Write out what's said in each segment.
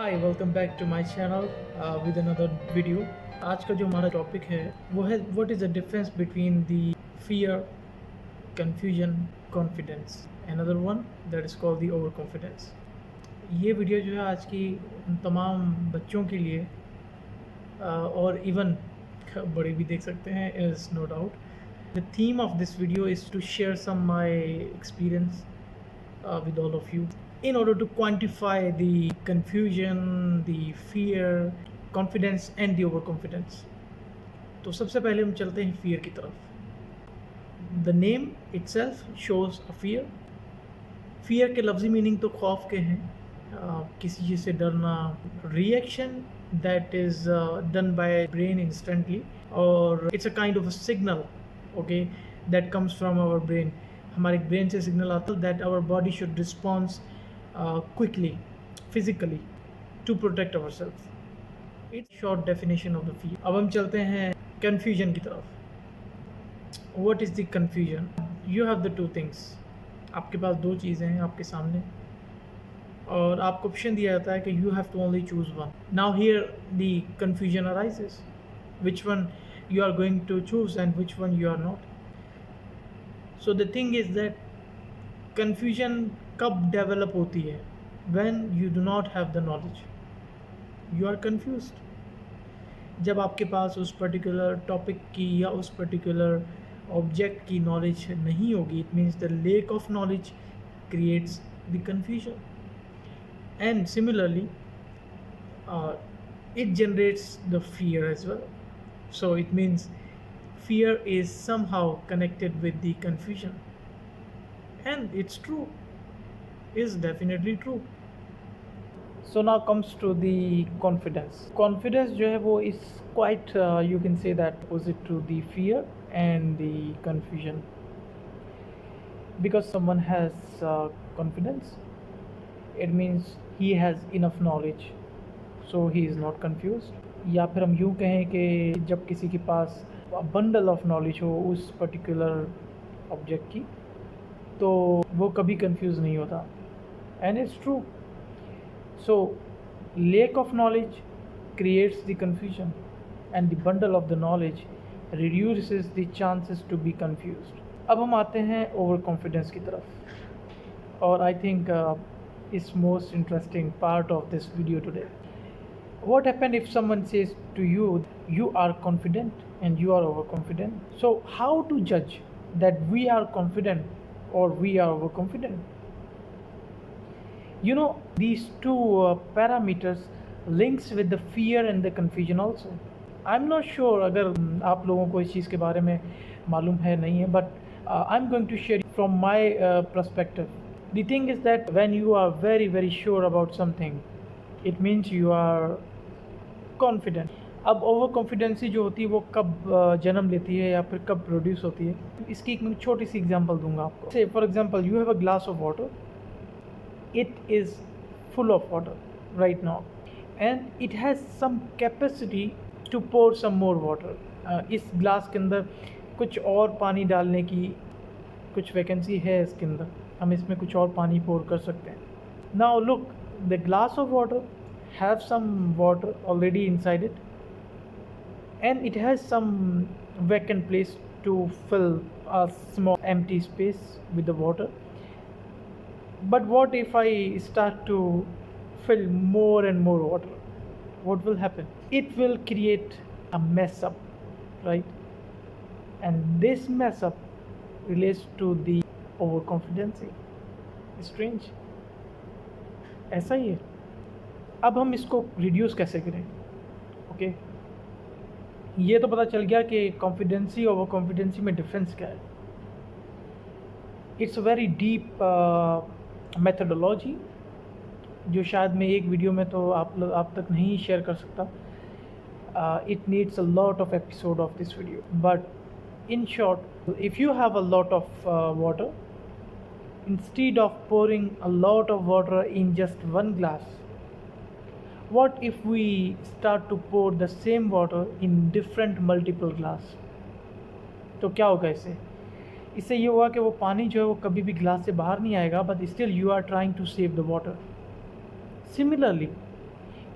Hi welcome back to my channel with another video. आज का जो हमारा टॉपिक है वो है what is the difference between the fear, confusion, confidence. Another one that is called the overconfidence. ये video जो है आज की उन तमाम बच्चों के लिए और इवन बड़े भी देख सकते हैं is no doubt. The theme of this video is to share some my experience with all of you in order to quantify the confusion, the fear, confidence and the overconfidence. तो सबसे पहले हम चलते हैं fear की तरफ। The name itself shows a fear. fear के लफ्ज़ी meaning तो खौफ के हैं, किसी चीज़ से डरना, reaction that is done by brain instantly, or it's a kind of a signal, okay, that comes from our brain. हमारे ब्रेन से सिग्नल आता है that our body should response quickly physically to protect our self. It's short definition of the feel. अब हम चलते हैं confusion की तरफ। What is the confusion? You have the two things. आपके पास दो चीज़ें हैं आपके सामने और आपको ऑप्शन दिया जाता है कि you have to only choose one. Now here the confusion arises, which one you are going to choose and which one you are not. So the thing is that confusion कब develop होती है? When you do not have the knowledge, you are confused. जब आपके पास उस particular topic की या उस particular object की knowledge नहीं होगी, it means the lack of knowledge creates the confusion. And similarly, it generates the fear as well. So it means fear is somehow connected with the confusion, and it's true, is definitely true. So now comes to the confidence. Confidence जो है वो is quite you can say that opposite to the fear and the confusion, because someone has confidence, it means he has enough knowledge, so he is not confused. या फिर हम यूँ कहें कि जब किसी के पास बंडल ऑफ नॉलेज हो उस पर्टिकुलर ऑब्जेक्ट की, तो वो कभी कंफ्यूज नहीं होता, and it's true. So lack of knowledge creates the confusion and the bundle of the knowledge reduces the chances to be confused. अब हम आते हैं ओवर कॉन्फिडेंस की तरफ, और I think it's most interesting part of this video today. What happens if someone says to you, you are confident and you are overconfident? So how to judge that we are confident or we are overconfident? You know, these two parameters links with the fear and the confusion also. I'm not sure अगर आप लोगों को इस चीज़ के बारे में मालूम है नहीं है, but I'm going to share from my perspective. The thing is that when you are very very sure about something, it means you are confident. अब ओवर कॉन्फिडेंसी जो होती है वो कब जन्म लेती है या फिर कब प्रोड्यूस होती है, इसकी एक मैं छोटी सी एग्जांपल दूंगा आपको. Say for example you have a glass of water, it is full of water right now and it has some capacity to pour some more water. इस ग्लास के अंदर कुछ और पानी डालने की कुछ वैकेंसी है इसके अंदर, हम इसमें कुछ और पानी पोर कर सकते हैं. Now look, the glass of water have some water already inside it, and it has some vacant place to fill a small empty space with the water. But what if I start to fill more and more water? What will happen? It will create a mess up, right? And this mess up relates to the overconfidence. Strange. ऐसा ही है. अब हम इसको reduce कैसे करें? Okay, ये तो पता चल गया कि कॉन्फिडेंसी और ओवर कॉन्फिडेंसी में डिफरेंस क्या है. It's a very deep methodology जो शायद मैं एक वीडियो में तो आप तक नहीं शेयर कर सकता. It needs a lot of episode of this video, but in short, if you have a lot of water, instead of pouring a lot of water in just one glass, what if we start to pour the same water in different multiple glass? तो क्या होगा इससे ये हुआ कि वो पानी जो है वो कभी भी ग्लास से बाहर नहीं आएगा, but still you are trying to save the water. Similarly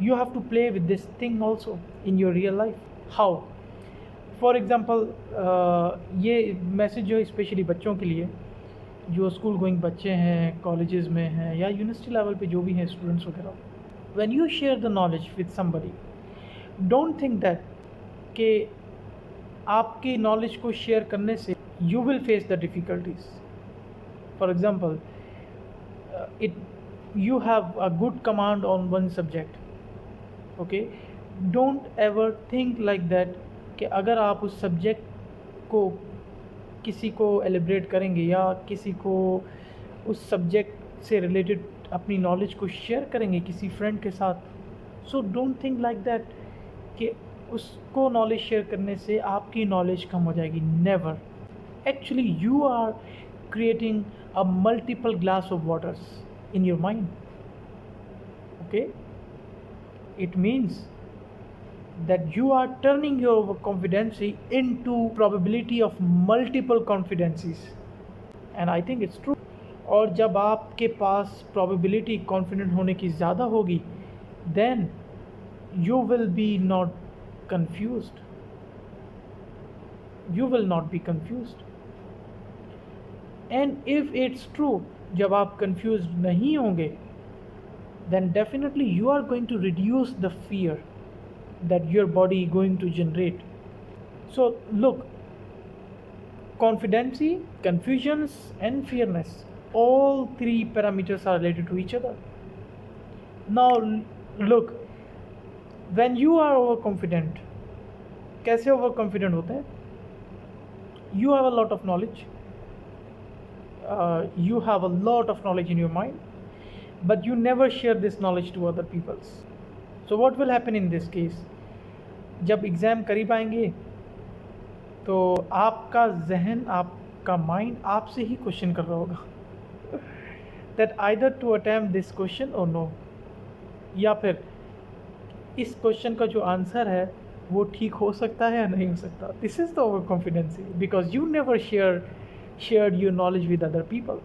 you have to play with this thing also in your real life. How? For example, یہ میسیج جو ہے اسپیشلی بچوں کے لیے جو اسکول گوئنگ بچے ہیں, کالجز میں ہیں یا یونیورسٹی لیول پہ جو بھی ہیں اسٹوڈنٹس وغیرہ, when you share the knowledge with somebody, don't think that کہ آپ کی نالج کو شیئر کرنے سے you will face the difficulties. For example, you have a good command on one subject, okay, don't ever think like that کہ اگر آپ اس subject کو کسی کو ایلیبریٹ کریں گے یا کسی کو اس سبجیکٹ سے ریلیٹڈ اپنی نالج کو شیئر کریں گے کسی فرینڈ کے ساتھ, so don't think like that کہ اس کو نالج شیئر کرنے سے آپ کی نالج کم ہو جائے گی. Never. Actually you are creating a multiple glass of waters in your mind, okay? It means that you are turning your overconfidence into probability of multiple confidences, and I think it's true. اور جب آپ کے پاس probability confident ہونے کی زیادہ ہوگی, then you will be not confused. You will not be confused. And if it's true, جب آپ confused نہیں ہوں گے, then definitely you are going to reduce the fear that your body is going to generate. So look, confidence, confusions and fearness, all three parameters are related to each other. Now look, when you are overconfident, کیسے overconfident ہوتے ہیں? You have a lot of knowledge. You have a lot of knowledge in your mind, but you never share this knowledge to other people. So what will happen in this case? جب exam قریب آئیں گے تو آپ کا ذہن, آپ کا مائنڈ آپ سے ہی کوشچن کر رہا ہوگا that either to attempt this question or no, یا پھر اس کوشچن کا جو آنسر ہے وہ ٹھیک ہو سکتا ہے یا نہیں ہو سکتا. This is the overconfidence because you never shared your knowledge with other people.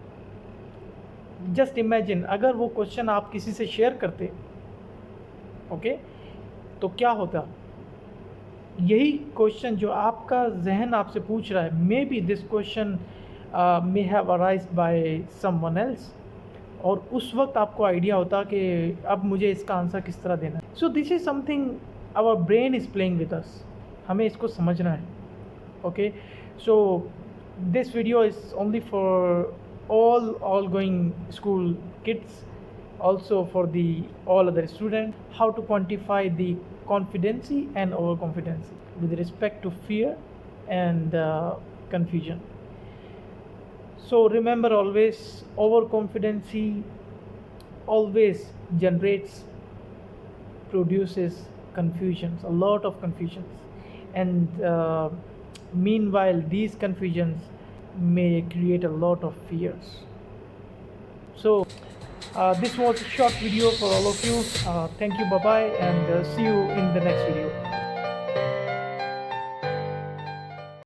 Just imagine اگر وہ کوشچن آپ کسی سے شیئر کرتے, اوکے, تو کیا ہوتا؟ یہی کوشچن جو آپ کا ذہن آپ سے پوچھ رہا ہے, may be this question may have arisen by someone else, اور اس وقت آپ کو آئیڈیا ہوتا کہ اب مجھے اس کا آنسر کس طرح دینا ہے. So this is something our brain is playing with us. ہمیں اس کو سمجھنا ہے, okay. So this video is only for all going school kids, also for the all other students, how to quantify the confidence and overconfidence with respect to fear and confusion. So remember always, overconfidence always produces confusions, a lot of confusions, and meanwhile these confusions may create a lot of fears. So this was a short video for all of you. Thank you, bye bye, and see you in the next video.